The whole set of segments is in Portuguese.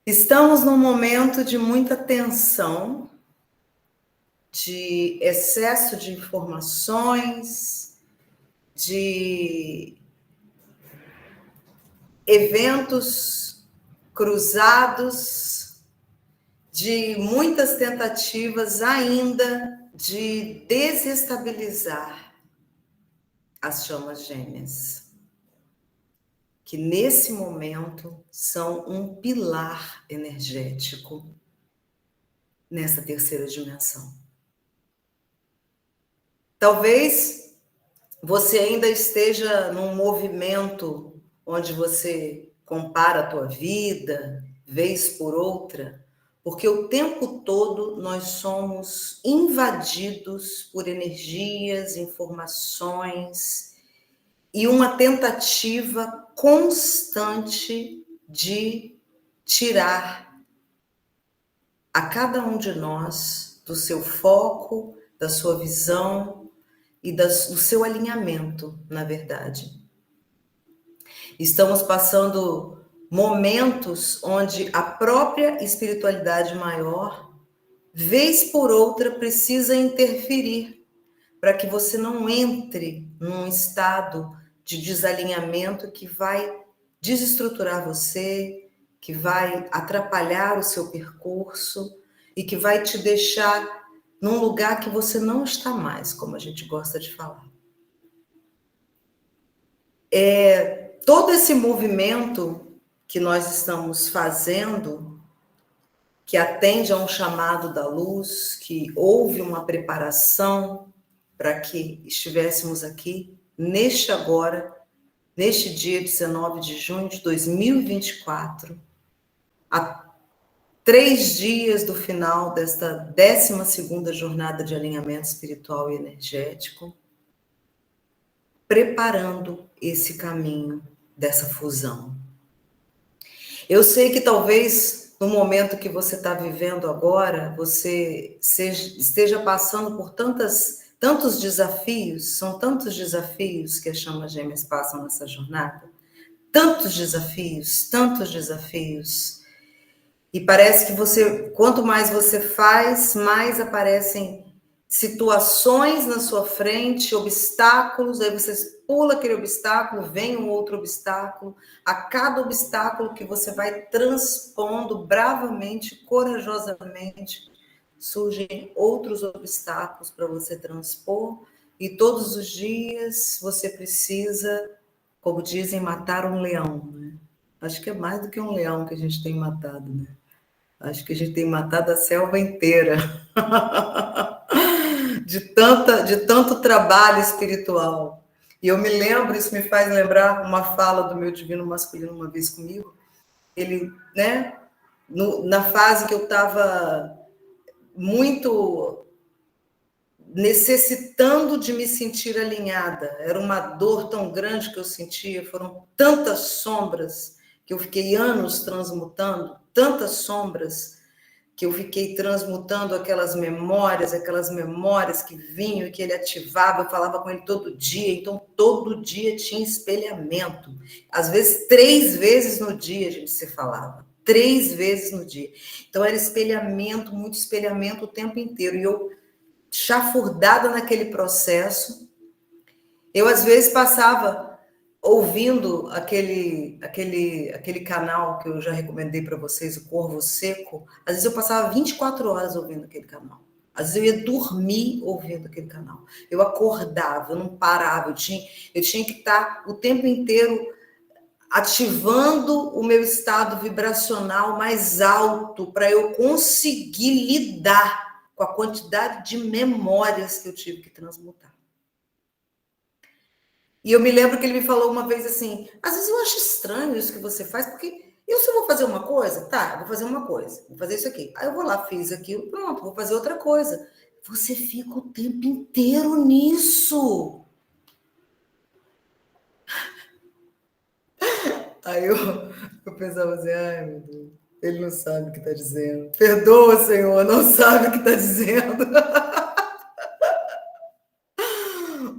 Estamos num momento de muita tensão, de excesso de informações, de eventos cruzados, de muitas tentativas ainda de desestabilizar as chamas gêmeas, que nesse momento são um pilar energético nessa terceira dimensão. Talvez você ainda esteja num movimento onde você compara a tua vida, vez por outra, porque o tempo todo nós somos invadidos por energias, informações e uma tentativa constante de tirar a cada um de nós do seu foco, da sua visão e do seu alinhamento, na verdade. Estamos passando momentos onde a própria espiritualidade maior, vez por outra, precisa interferir para que você não entre num estado de desalinhamento que vai desestruturar você, que vai atrapalhar o seu percurso e que vai te deixar num lugar que você não está mais, como a gente gosta de falar. Todo esse movimento que nós estamos fazendo, que atende a um chamado da luz, que houve uma preparação para que estivéssemos aqui, neste agora, neste dia 19 de junho de 2024, a 3 dias do final desta 12ª jornada de alinhamento espiritual e energético, preparando esse caminho dessa fusão. Eu sei que talvez no momento que você está vivendo agora, você esteja passando por tantos desafios, são tantos desafios que as chamas gêmeas passam nessa jornada, tantos desafios, e parece que quanto mais você faz, mais aparecem situações na sua frente, obstáculos, aí você pula aquele obstáculo, vem um outro obstáculo, a cada obstáculo que você vai transpondo bravamente, corajosamente, surgem outros obstáculos para você transpor, e todos os dias você precisa, como dizem, matar um leão, né? Acho que é mais do que um leão que a gente tem matado, né? Acho que a gente tem matado a selva inteira. de tanto trabalho espiritual. E eu me lembro, isso me faz lembrar uma fala do meu divino masculino uma vez comigo. Ele, né, na fase que eu estava muito necessitando de me sentir alinhada, era uma dor tão grande que eu sentia, foram tantas sombras que eu fiquei anos transmutando, tantas sombras que eu fiquei transmutando aquelas memórias que vinham e que ele ativava, eu falava com ele todo dia, então todo dia tinha espelhamento. Às vezes, 3 vezes no dia a gente se falava, 3 vezes no dia. Então era espelhamento, muito espelhamento o tempo inteiro, e eu chafurdada naquele processo, eu às vezes passava ouvindo aquele canal que eu já recomendei para vocês, o Corvo Seco. Às vezes eu passava 24 horas ouvindo aquele canal. Às vezes eu ia dormir ouvindo aquele canal. Eu acordava, eu não parava, eu tinha que estar o tempo inteiro ativando o meu estado vibracional mais alto para eu conseguir lidar com a quantidade de memórias que eu tive que transmutar. E eu me lembro que ele me falou uma vez assim, às vezes eu acho estranho isso que você faz, porque se eu vou fazer uma coisa, tá, vou fazer uma coisa, vou fazer isso aqui. Aí eu vou lá, fiz aquilo, pronto, vou fazer outra coisa. Você fica o tempo inteiro nisso. Aí eu pensava assim, ai meu Deus, ele não sabe o que está dizendo. Perdoa, Senhor, não sabe o que está dizendo.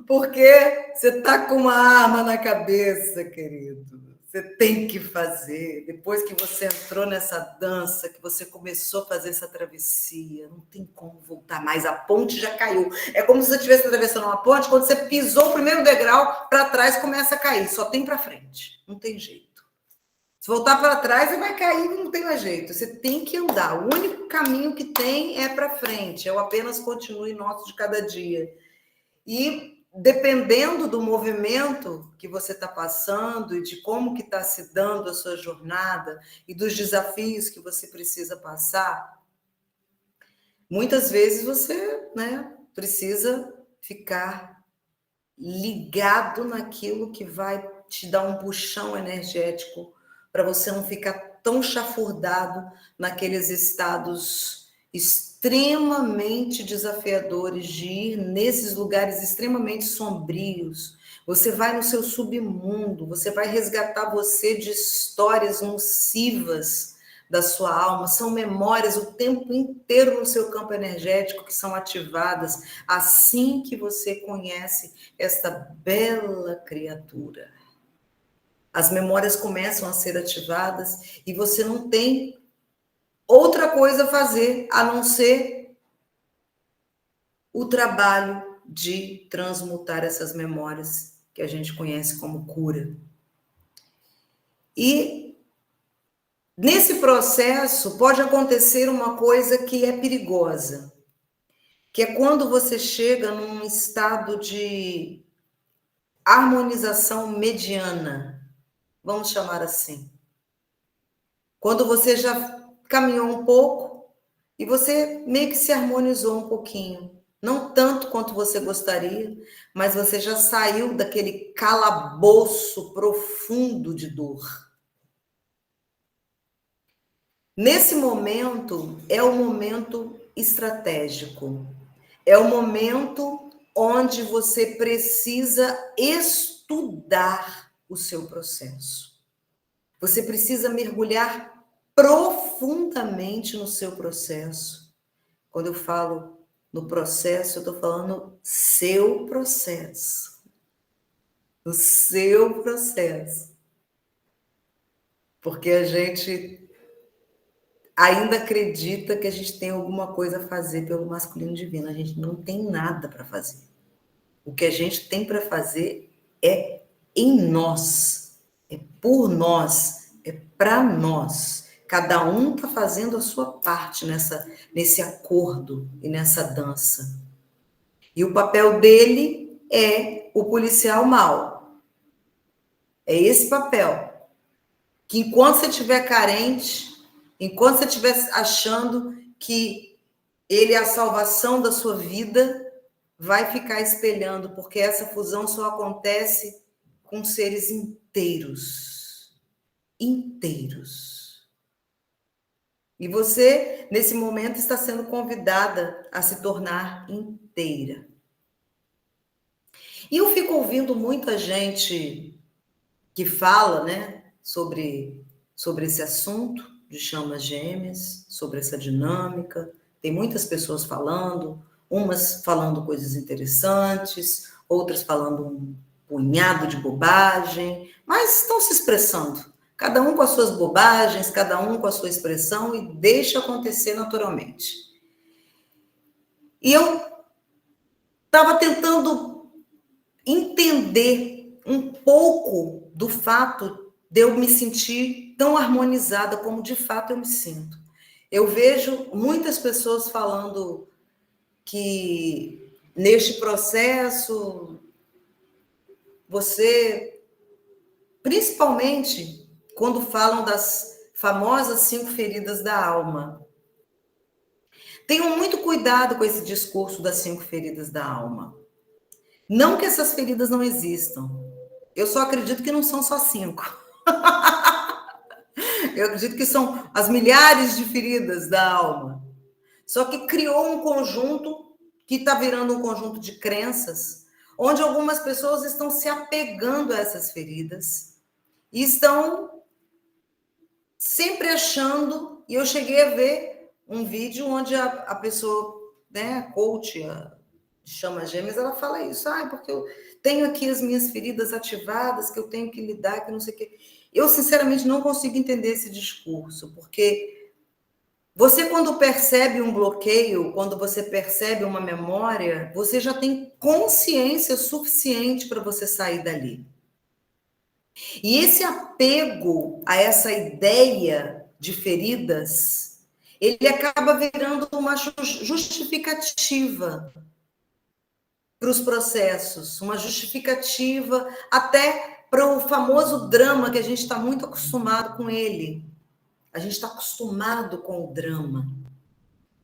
Porque você está com uma arma na cabeça, querido. Você tem que fazer. Depois que você entrou nessa dança, que você começou a fazer essa travessia, não tem como voltar mais. A ponte já caiu. É como se você estivesse atravessando uma ponte, quando você pisou o primeiro degrau, para trás começa a cair. Só tem para frente. Não tem jeito. Se voltar para trás, você vai cair, não tem mais jeito. Você tem que andar. O único caminho que tem é para frente. É o apenas continue nosso de cada dia. E dependendo do movimento que você está passando e de como que está se dando a sua jornada e dos desafios que você precisa passar, muitas vezes você, né, precisa ficar ligado naquilo que vai te dar um puxão energético para você não ficar tão chafurdado naqueles estados extremamente desafiadores de ir nesses lugares extremamente sombrios. Você vai no seu submundo, você vai resgatar você de histórias nocivas da sua alma, são memórias o tempo inteiro no seu campo energético que são ativadas assim que você conhece esta bela criatura. As memórias começam a ser ativadas e você não tem outra coisa a fazer a não ser o trabalho de transmutar essas memórias que a gente conhece como cura. E nesse processo pode acontecer uma coisa que é perigosa, que é quando você chega num estado de harmonização mediana, vamos chamar assim. Quando você já caminhou um pouco e você meio que se harmonizou um pouquinho. Não tanto quanto você gostaria, mas você já saiu daquele calabouço profundo de dor. Nesse momento, é o momento estratégico. É o momento onde você precisa estudar o seu processo. Você precisa mergulhar profundamente no seu processo. Quando eu falo no processo, eu estou falando seu processo. O seu processo. Porque a gente ainda acredita que a gente tem alguma coisa a fazer pelo masculino divino. A gente não tem nada para fazer. O que a gente tem para fazer é em nós, é por nós, é para nós. Cada um está fazendo a sua parte nesse acordo e nessa dança. E o papel dele é o policial mau. É esse papel. Que enquanto você estiver carente, enquanto você estiver achando que ele é a salvação da sua vida, vai ficar espelhando, porque essa fusão só acontece com seres inteiros. Inteiros. E você, nesse momento, está sendo convidada a se tornar inteira. E eu fico ouvindo muita gente que fala, né, sobre esse assunto de chamas gêmeas, sobre essa dinâmica. Tem muitas pessoas falando, umas falando coisas interessantes, outras falando um punhado de bobagem, mas estão se expressando. Cada um com as suas bobagens, cada um com a sua expressão e deixa acontecer naturalmente. E eu estava tentando entender um pouco do fato de eu me sentir tão harmonizada como de fato eu me sinto. Eu vejo muitas pessoas falando que neste processo você, principalmente quando falam das famosas 5 feridas da alma, tenham muito cuidado com esse discurso das 5 feridas da alma. Não que essas feridas não existam. Eu só acredito que não são só 5. Eu acredito que são as milhares de feridas da alma. Só que criou um conjunto que está virando um conjunto de crenças, onde algumas pessoas estão se apegando a essas feridas e estão sempre achando. E eu cheguei a ver um vídeo onde a pessoa, né, a coach, de Chamas Gêmeas, ela fala isso. Porque eu tenho aqui as minhas feridas ativadas, que eu tenho que lidar, que não sei o quê. Eu, sinceramente, não consigo entender esse discurso, porque você, quando percebe um bloqueio, quando você percebe uma memória, você já tem consciência suficiente para você sair dali. E esse apego a essa ideia de feridas, ele acaba virando uma justificativa para os processos, uma justificativa até para o famoso drama, que a gente está muito acostumado com ele. A gente está acostumado com o drama.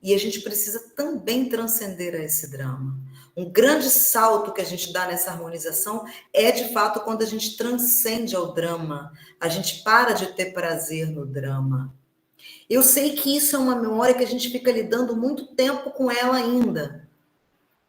E a gente precisa também transcender a esse drama. Um grande salto que a gente dá nessa harmonização é, de fato, quando a gente transcende ao drama. A gente para de ter prazer no drama. Eu sei que isso é uma memória que a gente fica lidando muito tempo com ela ainda.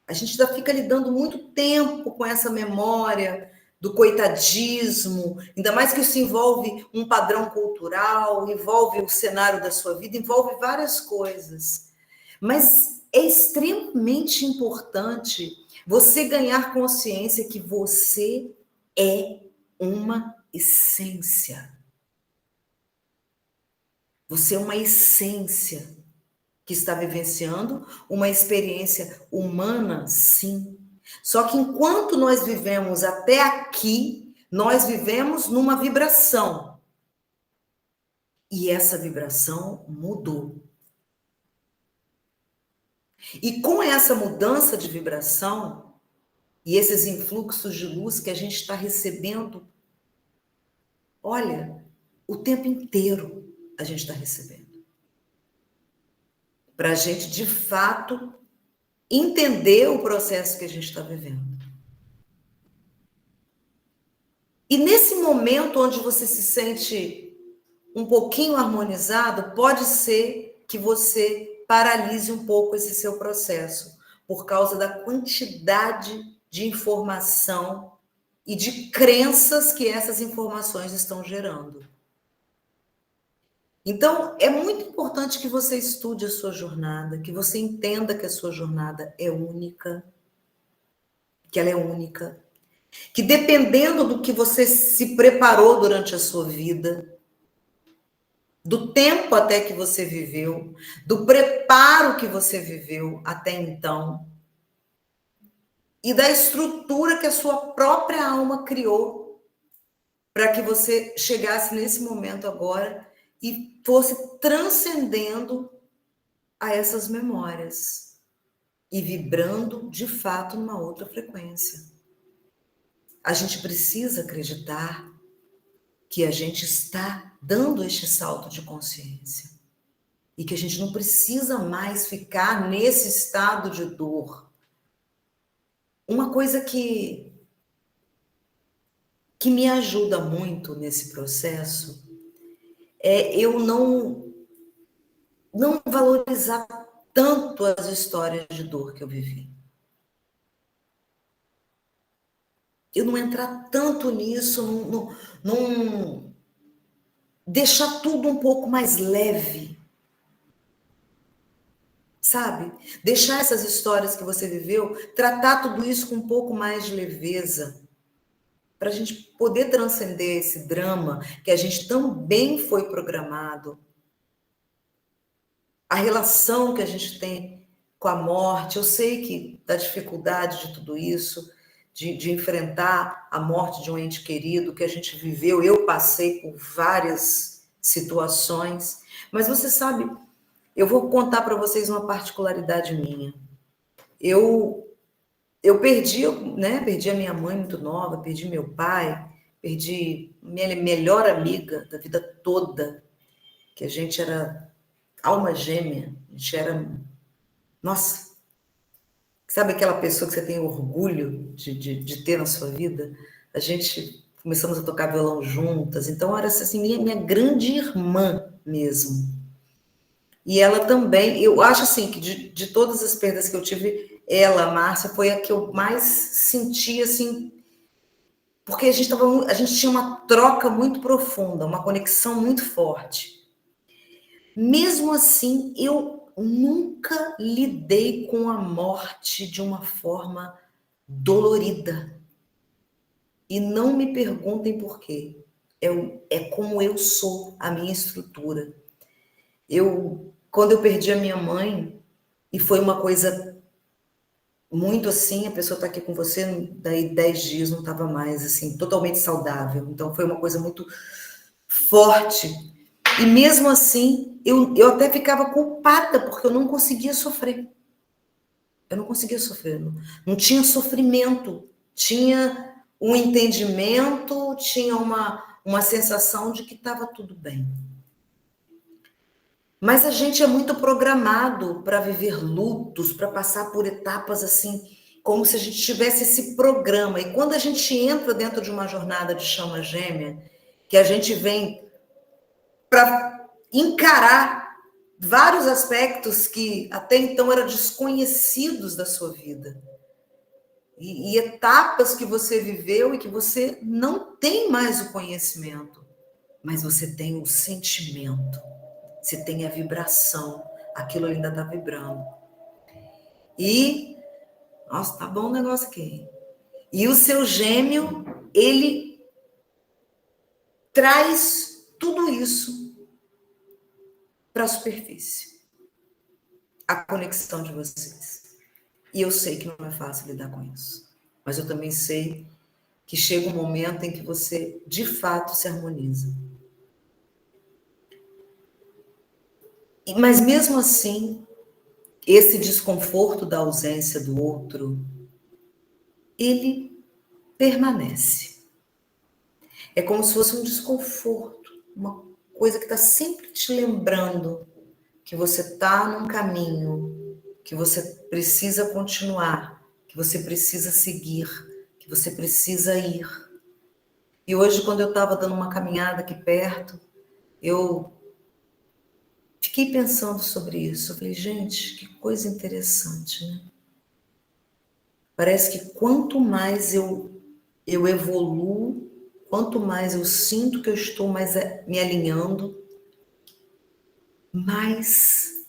A gente ainda fica lidando muito tempo com essa memória do coitadismo, ainda mais que isso envolve um padrão cultural, envolve o cenário da sua vida, envolve várias coisas. Mas é extremamente importante você ganhar consciência que você é uma essência. Você é uma essência que está vivenciando uma experiência humana, sim. Só que enquanto nós vivemos até aqui, nós vivemos numa vibração. E essa vibração mudou. E com essa mudança de vibração e esses influxos de luz que a gente está recebendo, olha, o tempo inteiro a gente está recebendo. Para a gente, de fato, entender o processo que a gente está vivendo. E nesse momento onde você se sente um pouquinho harmonizado, pode ser que você paralise um pouco esse seu processo, por causa da quantidade de informação e de crenças que essas informações estão gerando. Então, é muito importante que você estude a sua jornada, que você entenda que a sua jornada é única, que ela é única, que dependendo do que você se preparou durante a sua vida, do tempo até que você viveu, do preparo que você viveu até então, e da estrutura que a sua própria alma criou para que você chegasse nesse momento agora e fosse transcendendo a essas memórias e vibrando de fato numa outra frequência. A gente precisa acreditar que a gente está dando este salto de consciência e que a gente não precisa mais ficar nesse estado de dor. Uma coisa que me ajuda muito nesse processo é eu não valorizar tanto as histórias de dor que eu vivi. Eu não entrar tanto nisso, não deixar tudo um pouco mais leve. Sabe? Deixar essas histórias que você viveu, tratar tudo isso com um pouco mais de leveza, para a gente poder transcender esse drama que a gente também foi programado. A relação que a gente tem com a morte, eu sei que da dificuldade de tudo isso, de enfrentar a morte de um ente querido que a gente viveu, eu passei por várias situações, mas você sabe, eu vou contar para vocês uma particularidade minha. Eu perdi, né? Perdi a minha mãe muito nova, perdi meu pai, perdi minha melhor amiga da vida toda, que a gente era alma gêmea, a gente era... Nossa! Sabe aquela pessoa que você tem orgulho de ter na sua vida? A gente começamos a tocar violão juntas, então era assim, minha grande irmã mesmo. E ela também, eu acho assim, que de todas as perdas que eu tive, ela, a Márcia, foi a que eu mais senti, assim, porque a gente tinha uma troca muito profunda, uma conexão muito forte. Mesmo assim, eu nunca lidei com a morte de uma forma dolorida. E não me perguntem por quê. É como eu sou, a minha estrutura. Quando eu perdi a minha mãe, e foi uma coisa muito assim, a pessoa está aqui com você, daí 10 dias não estava mais, assim, totalmente saudável. Então foi uma coisa muito forte. E mesmo assim, eu até ficava culpada, porque eu não conseguia sofrer. Eu não conseguia sofrer. Não tinha sofrimento. Tinha um entendimento, tinha uma sensação de que estava tudo bem. Mas a gente é muito programado para viver lutos, para passar por etapas assim, como se a gente tivesse esse programa. E quando a gente entra dentro de uma jornada de chama gêmea, que a gente vem para encarar vários aspectos que até então eram desconhecidos da sua vida. E etapas que você viveu e que você não tem mais o conhecimento, mas você tem o sentimento, você tem a vibração, aquilo ainda está vibrando. E, nossa, tá bom o negócio aqui. E o seu gêmeo, ele traz tudo isso para a superfície. A conexão de vocês. E eu sei que não é fácil lidar com isso. Mas eu também sei que chega um momento em que você, de fato, se harmoniza. Mas mesmo assim, esse desconforto da ausência do outro, ele permanece. É como se fosse um desconforto, uma coisa que está sempre te lembrando que você está num caminho, que você precisa continuar, que você precisa seguir, que você precisa ir. E hoje, quando eu estava dando uma caminhada aqui perto, eu fiquei pensando sobre isso. Eu falei, gente, que coisa interessante, né? Parece que quanto mais eu evoluo, quanto mais eu sinto que eu estou mais me alinhando, mais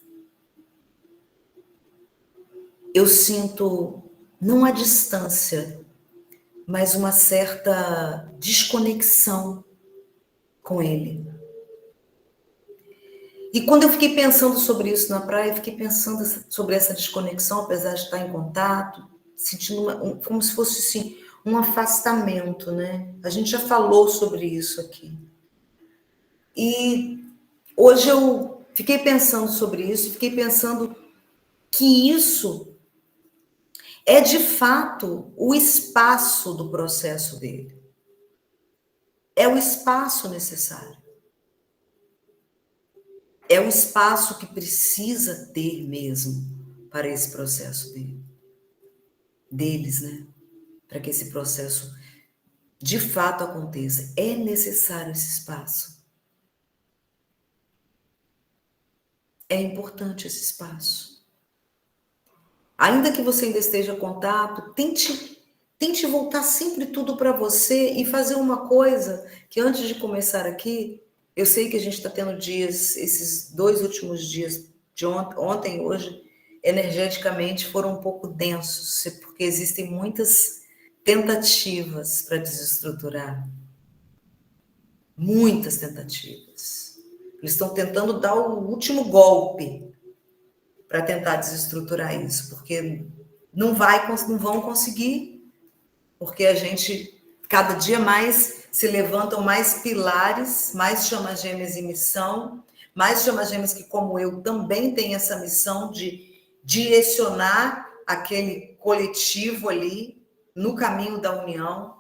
eu sinto não a distância, mas uma certa desconexão com ele. E quando eu fiquei pensando sobre isso na praia, eu fiquei pensando sobre essa desconexão, apesar de estar em contato, sentindo como se fosse assim, um afastamento, né? A gente já falou sobre isso aqui. E hoje eu fiquei pensando sobre isso, fiquei pensando que isso é de fato o espaço do processo dele. É o espaço necessário. É o espaço que precisa ter mesmo para esse processo deles, né? Para que esse processo de fato aconteça. É necessário esse espaço. É importante esse espaço. Ainda que você ainda esteja em contato, tente voltar sempre tudo para você e fazer uma coisa que antes de começar aqui, eu sei que a gente está tendo dias, esses 2 últimos dias, de ontem e hoje, energeticamente foram um pouco densos, porque existem muitas tentativas para desestruturar. Muitas tentativas. Eles estão tentando dar o último golpe para tentar desestruturar isso, porque não vão conseguir, porque a gente, cada dia mais, se levantam mais pilares, mais chamas gêmeas em missão, mais chamas gêmeas que, como eu, também têm essa missão de direcionar aquele coletivo ali no caminho da união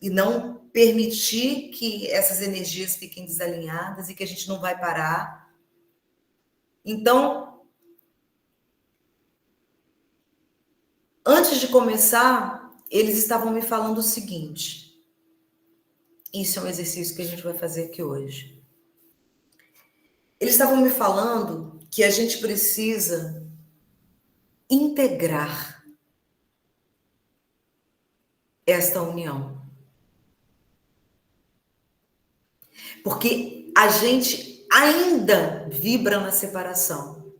e não permitir que essas energias fiquem desalinhadas e que a gente não vai parar. Então, antes de começar, eles estavam me falando o seguinte. Isso é um exercício que a gente vai fazer aqui hoje. Eles estavam me falando que a gente precisa integrar esta união. Porque a gente ainda vibra na separação.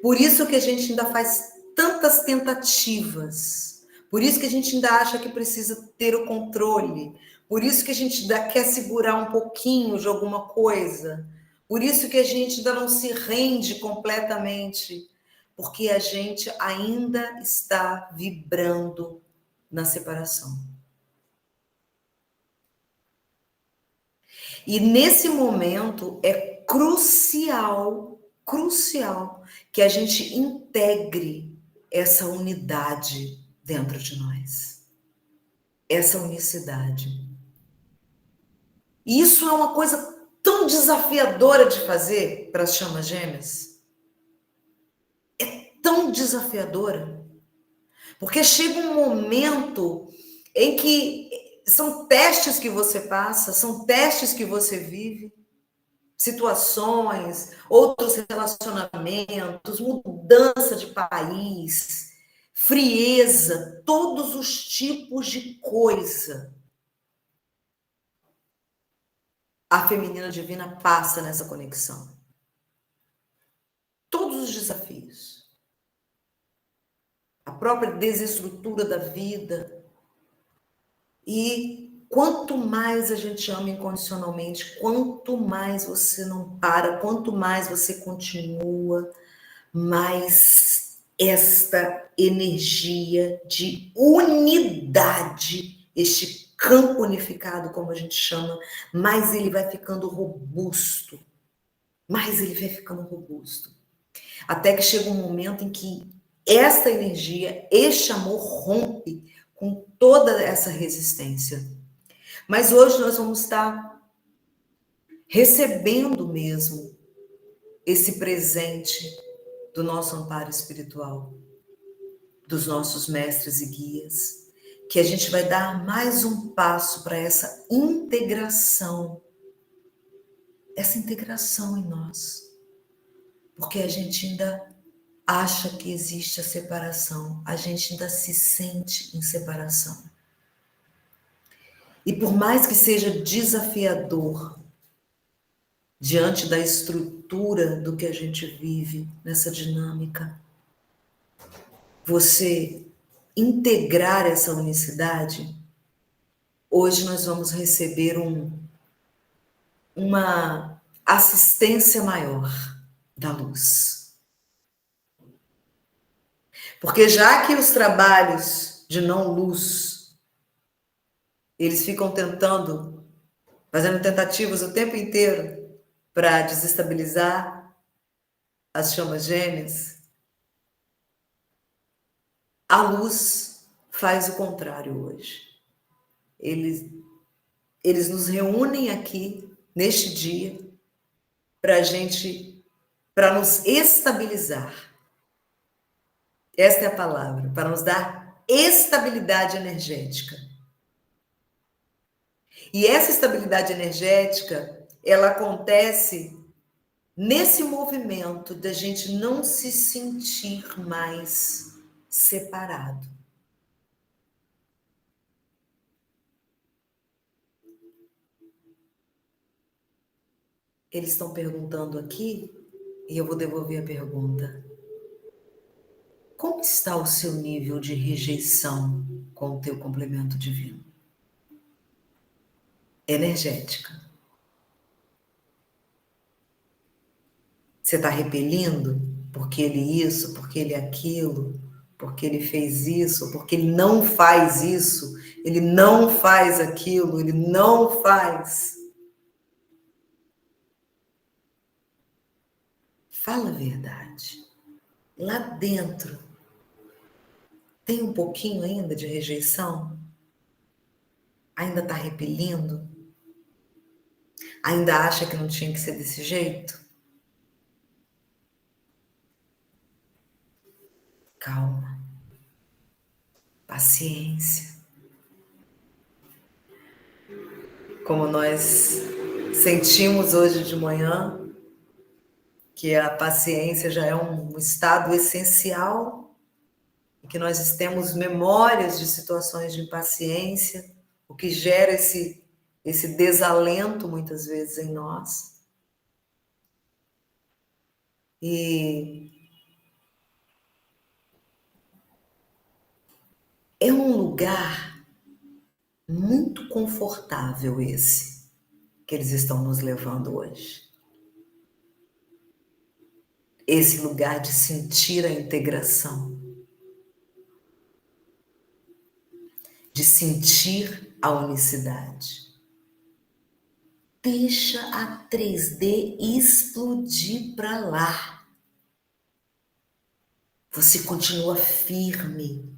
Por isso que a gente ainda faz tantas tentativas. Por isso que a gente ainda acha que precisa ter o controle. Por isso que a gente ainda quer segurar um pouquinho de alguma coisa. Por isso que a gente ainda não se rende completamente. Porque a gente ainda está vibrando na separação. E nesse momento é crucial que a gente integre essa unidade dentro de nós. Essa unicidade. E isso é uma coisa tão desafiadora de fazer para as chamas gêmeas. É tão desafiadora. Porque chega um momento em que são testes que você passa, são testes que você vive, situações, outros relacionamentos, mudança de país, frieza, todos os tipos de coisa. A feminina divina passa nessa conexão. Todos os desafios. A própria desestrutura da vida. E quanto mais a gente ama incondicionalmente, quanto mais você não para, quanto mais você continua, mais esta energia de unidade, este campo unificado, como a gente chama, mais ele vai ficando robusto. Mais ele vai ficando robusto. Até que chega um momento em que esta energia, este amor rompe com toda essa resistência. Mas hoje nós vamos estar recebendo mesmo esse presente do nosso amparo espiritual, dos nossos mestres e guias, que a gente vai dar mais um passo para essa integração em nós. Porque a gente ainda acha que existe a separação, a gente ainda se sente em separação. E por mais que seja desafiador, diante da estrutura do que a gente vive nessa dinâmica, você integrar essa unicidade, hoje nós vamos receber uma assistência maior da luz. Porque já que os trabalhos de não luz, eles ficam fazendo tentativas o tempo inteiro para desestabilizar as chamas gêmeas, a luz faz o contrário hoje. Eles nos reúnem aqui, neste dia, para nos estabilizar. Esta é a palavra, para nos dar estabilidade energética. E essa estabilidade energética, ela acontece nesse movimento da gente não se sentir mais separado. Eles estão perguntando aqui, e eu vou devolver a pergunta. Como está o seu nível de rejeição com o teu complemento divino? Energética. Você está repelindo porque ele isso, porque ele aquilo, porque ele fez isso, porque ele não faz isso, ele não faz aquilo, ele não faz. Fala a verdade. Lá dentro, tem um pouquinho ainda de rejeição? Ainda está repelindo? Ainda acha que não tinha que ser desse jeito? Calma. Paciência. Como nós sentimos hoje de manhã, que a paciência já é um estado essencial, e que nós temos memórias de situações de impaciência, o que gera esse desalento muitas vezes em nós. E É um lugar muito confortável esse que eles estão nos levando hoje. Esse lugar de sentir a integração, de sentir a unicidade. Deixa a 3D explodir para lá. Você continua firme,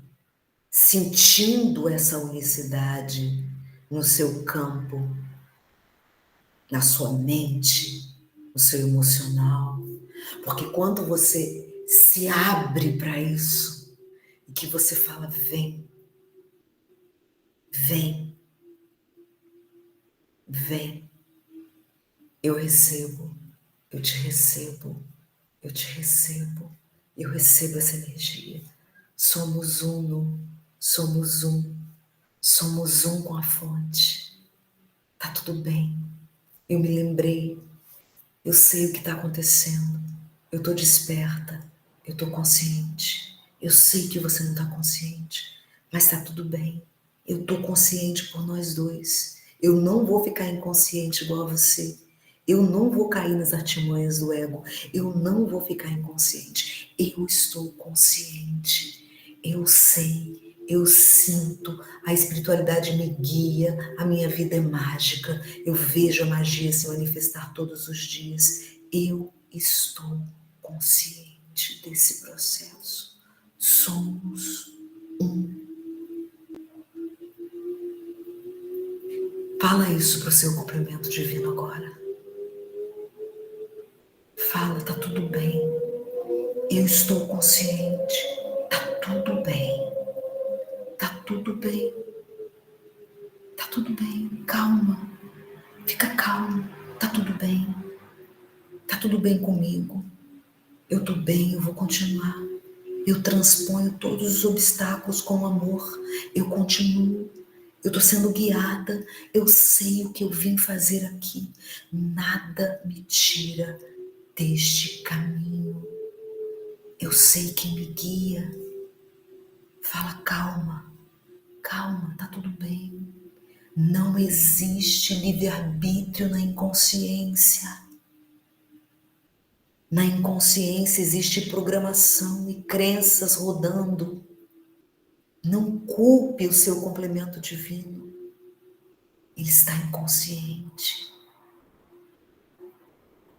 sentindo essa unicidade no seu campo, na sua mente, no seu emocional. Porque quando você se abre para isso, e que você fala, vem, vem, vem, eu recebo, eu te recebo, eu te recebo, eu recebo essa energia. Somos uno, somos um, somos um com a fonte. Tá tudo bem. Eu me lembrei, eu sei o que está acontecendo. Eu estou desperta, eu estou consciente. Eu sei que você não está consciente, mas está tudo bem. Eu estou consciente por nós dois. Eu não vou ficar inconsciente igual a você. Eu não vou cair nas artimanhas do ego. Eu não vou ficar inconsciente. Eu estou consciente. Eu sei, eu sinto, a espiritualidade me guia, a minha vida é mágica. Eu vejo a magia se manifestar todos os dias. Eu estou consciente desse processo. Somos um. Fala isso para o seu complemento divino agora. Fala, tá tudo bem. Eu estou consciente. Tá tudo bem. Tá tudo bem. Tá tudo bem. Calma. Fica calmo. Tá tudo bem. Tá tudo bem comigo. Eu tô bem, eu vou continuar. Eu transponho todos os obstáculos com amor. Eu continuo. Eu tô sendo guiada. Eu sei o que eu vim fazer aqui. Nada me tira deste caminho. Eu sei quem me guia. Fala, calma, calma, tá tudo bem. Não existe livre-arbítrio na inconsciência. Na inconsciência existe programação e crenças rodando. Não culpe o seu complemento divino. Ele está inconsciente.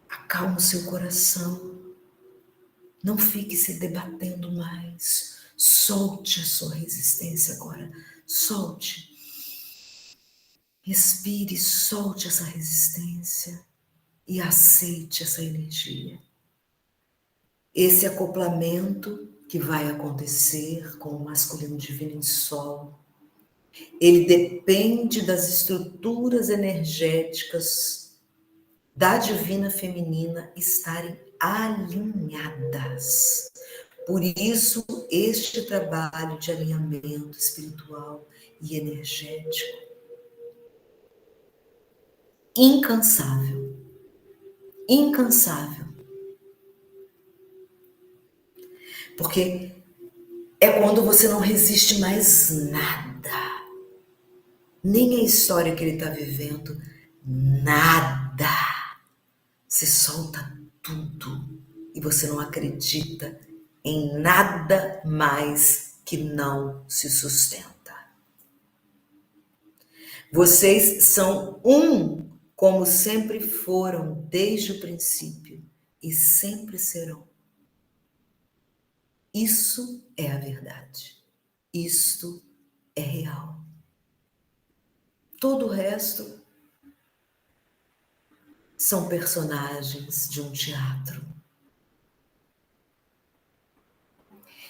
Acalma o seu coração. Não fique se debatendo mais. Solte a sua resistência agora. Solte. Respire, solte essa resistência e aceite essa energia. Esse acoplamento que vai acontecer com o masculino divino em solo, ele depende das estruturas energéticas da divina feminina estarem alinhadas. Por isso, este trabalho de alinhamento espiritual e energético incansável, incansável. Porque é quando você não resiste mais nada, nem a história que ele está vivendo, nada. Você solta tudo e você não acredita em nada mais que não se sustenta. Vocês são um, como sempre foram desde o princípio e sempre serão. Isso é a verdade. Isto é real. Todo o resto são personagens de um teatro.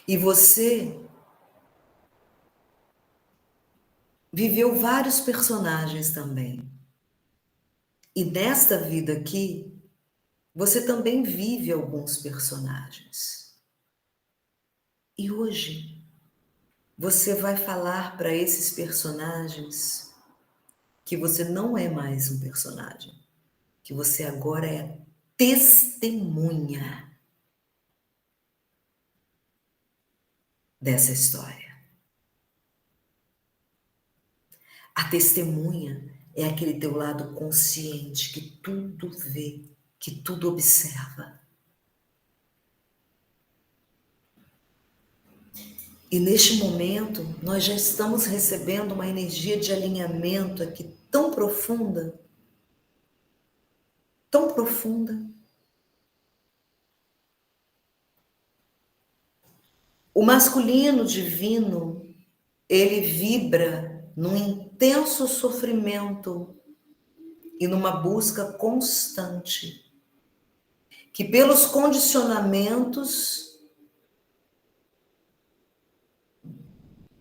E você viveu vários personagens também. E nesta vida aqui, você também vive alguns personagens. E hoje, você vai falar para esses personagens que você não é mais um personagem, que você agora é testemunha dessa história. A testemunha é aquele teu lado consciente que tudo vê, que tudo observa. E neste momento, nós já estamos recebendo uma energia de alinhamento aqui tão profunda, tão profunda. O masculino divino, ele vibra num intenso sofrimento e numa busca constante, que pelos condicionamentos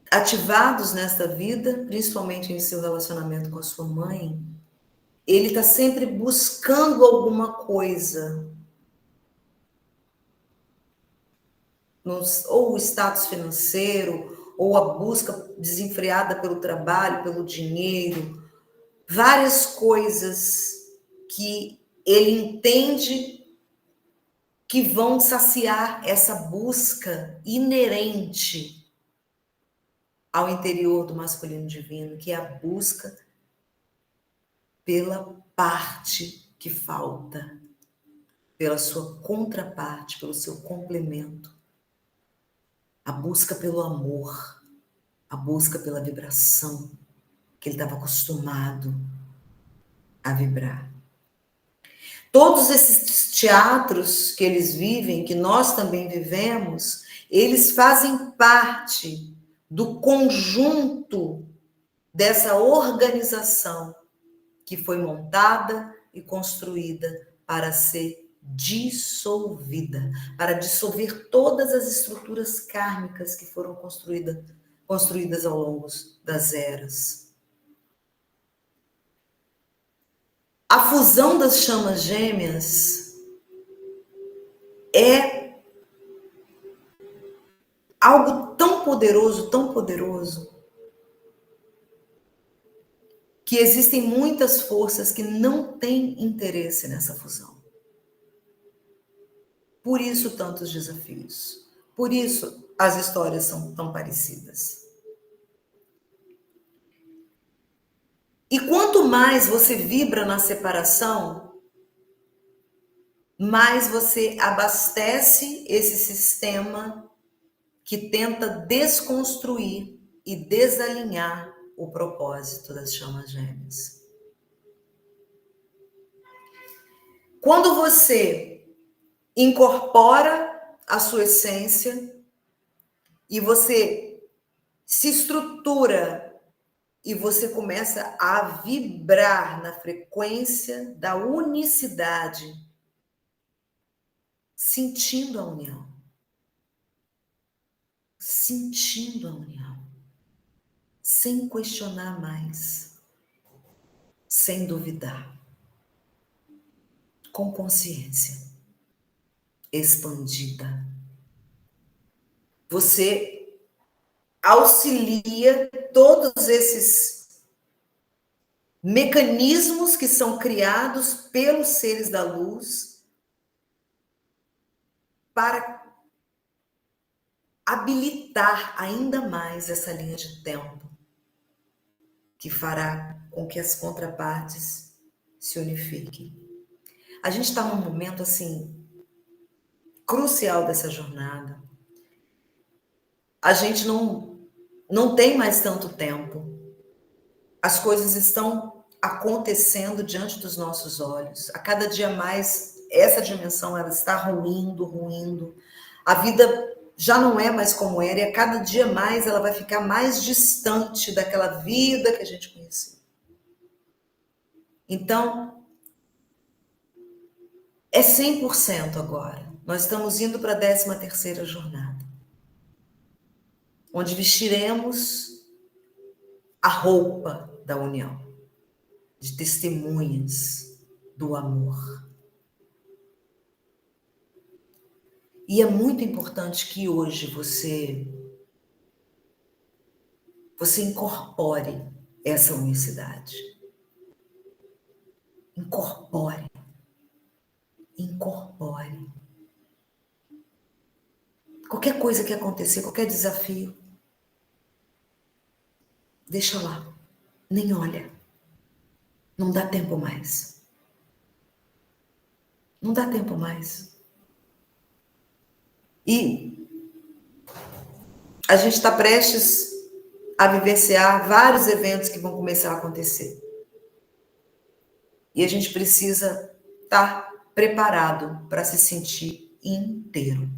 ativados nesta vida, principalmente em seu relacionamento com a sua mãe, ele está sempre buscando alguma coisa, ou o status financeiro, ou a busca desenfreada pelo trabalho, pelo dinheiro, várias coisas que ele entende que vão saciar essa busca inerente ao interior do masculino divino, que é a busca pela parte que falta, pela sua contraparte, pelo seu complemento, a busca pelo amor, a busca pela vibração que ele estava acostumado a vibrar. Todos esses teatros que eles vivem, que nós também vivemos, eles fazem parte do conjunto dessa organização que foi montada e construída para ser dissolvida, para dissolver todas as estruturas kármicas que foram construídas ao longo das eras. A fusão das chamas gêmeas é algo tão poderoso, que existem muitas forças que não têm interesse nessa fusão. Por isso tantos desafios. Por isso as histórias são tão parecidas. E quanto mais você vibra na separação, mais você abastece esse sistema que tenta desconstruir e desalinhar o propósito das chamas gêmeas. Quando você incorpora a sua essência e você se estrutura e você começa a vibrar na frequência da unicidade, sentindo a união. Sentindo a união. Sem questionar mais. Sem duvidar. Com consciência expandida. Você auxilia todos esses mecanismos que são criados pelos seres da luz para habilitar ainda mais essa linha de tempo que fará com que as contrapartes se unifiquem. A gente está num momento assim crucial dessa jornada. A gente não tem mais tanto tempo. As coisas estão acontecendo diante dos nossos olhos. A cada dia mais, essa dimensão ela está ruindo. A vida já não é mais como era, e a cada dia mais ela vai ficar mais distante daquela vida que a gente conhecia. Então, é 100% agora. Nós estamos indo para a 13ª jornada, onde vestiremos a roupa da união, de testemunhas do amor. E é muito importante que hoje você incorpore essa unicidade. Incorpore. Qualquer coisa que acontecer, qualquer desafio, deixa lá. nem olha. Não dá tempo mais. Não dá tempo mais. E a gente está prestes a vivenciar vários eventos que vão começar a acontecer. E a gente precisa estar preparado para se sentir inteiro.